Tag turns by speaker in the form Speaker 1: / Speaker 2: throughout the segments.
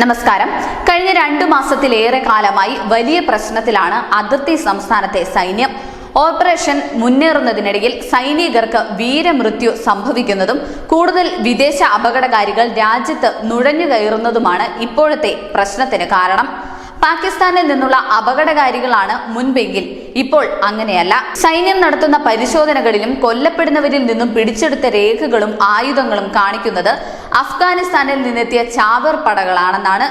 Speaker 1: നമസ്കാരം. കഴിഞ്ഞ 2 മാസത്തിലേറെ കാലമായി വലിയ പ്രശ്നത്തിലാണ് അതിർത്തി സംസ്ഥാനത്തെ സൈന്യം. ഓപ്പറേഷൻ മുന്നേറുന്നതിനിടയിൽ സൈനികർക്ക് വീരമൃത്യു സംഭവിക്കുന്നതും കൂടുതൽ വിദേശ അപകടകാരികൾ രാജ്യത്ത് നുഴഞ്ഞുകയറുന്നതുമാണ് ഇപ്പോഴത്തെ പ്രശ്നത്തിന് കാരണം. പാകിസ്ഥാനിൽ നിന്നുള്ള അപകടകാരികളാണ് മുൻപെങ്കിൽ ഇപ്പോൾ അങ്ങനെയല്ല. സൈന്യം നടത്തുന്ന പരിശോധനകളിലും കൊല്ലപ്പെടുന്നവരിൽ നിന്നും പിടിച്ചെടുത്ത രേഖകളും ആയുധങ്ങളും കാണിക്കുന്നത് അഫ്ഗാനിസ്ഥാനിൽ നിന്നെത്തിയ ചാവേർ പടകളാണെന്നാണ്.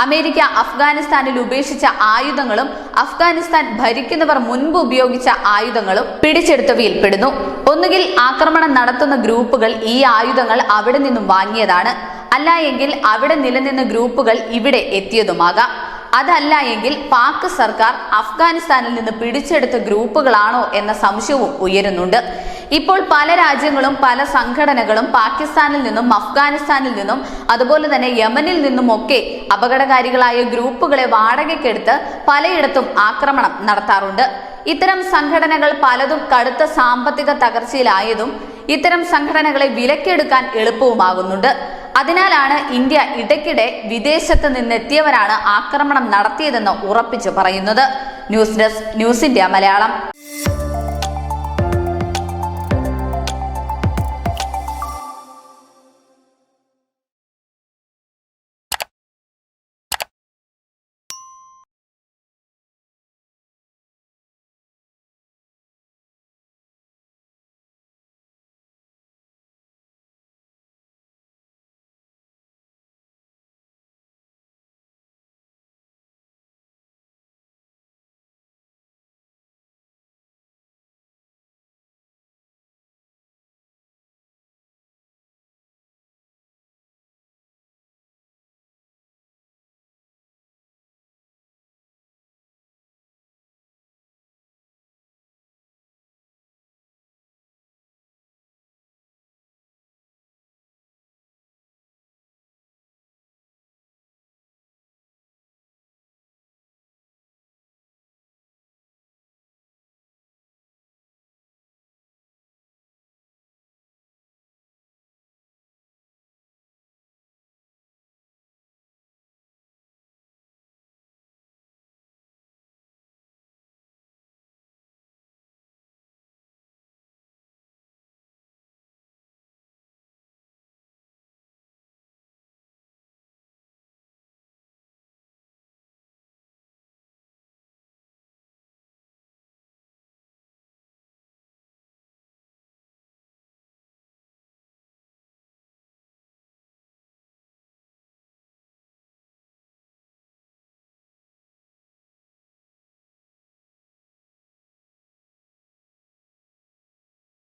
Speaker 1: അമേരിക്ക അഫ്ഗാനിസ്ഥാനിൽ ഉപേക്ഷിച്ച ആയുധങ്ങളും അഫ്ഗാനിസ്ഥാൻ ഭരിക്കുന്നവർ മുൻപ് ഉപയോഗിച്ച ആയുധങ്ങളും പിടിച്ചെടുത്തവയിൽ പെടുന്നു. ഒന്നുകിൽ ആക്രമണം നടത്തുന്ന ഗ്രൂപ്പുകൾ ഈ ആയുധങ്ങൾ അവിടെ നിന്നും വാങ്ങിയതാണ്, അല്ല എങ്കിൽ അവിടെ നിലനിന്ന ഗ്രൂപ്പുകൾ ഇവിടെ എത്തിയതുമാകാം. അതല്ല എങ്കിൽ പാക് സർക്കാർ അഫ്ഗാനിസ്ഥാനിൽ നിന്ന് പിടിച്ചെടുത്ത ഗ്രൂപ്പുകളാണോ എന്ന സംശയവും ഉയരുന്നുണ്ട്. ഇപ്പോൾ പല രാജ്യങ്ങളും പല സംഘടനകളും പാകിസ്ഥാനിൽ നിന്നും അഫ്ഗാനിസ്ഥാനിൽ നിന്നും അതുപോലെ തന്നെ യമനിൽ നിന്നും ഒക്കെ അപകടകാരികളായ ഗ്രൂപ്പുകളെ വാടകയ്ക്കെടുത്ത് പലയിടത്തും ആക്രമണം നടത്താറുണ്ട്. ഇത്തരം സംഘടനകൾ പലതും കടുത്ത സാമ്പത്തിക തകർച്ചയിലായതും ഇത്തരം സംഘടനകളെ വിലക്കെടുക്കാൻ എളുപ്പവുമാകുന്നുണ്ട്. അതിനാലാണ് ഇന്ത്യ ഇടയ്ക്കിടെ വിദേശത്ത് നിന്നെത്തിയവരാണ് ആക്രമണം നടത്തിയതെന്ന് ഉറപ്പിച്ചു പറയുന്നത്. News desk, news India Malayalam.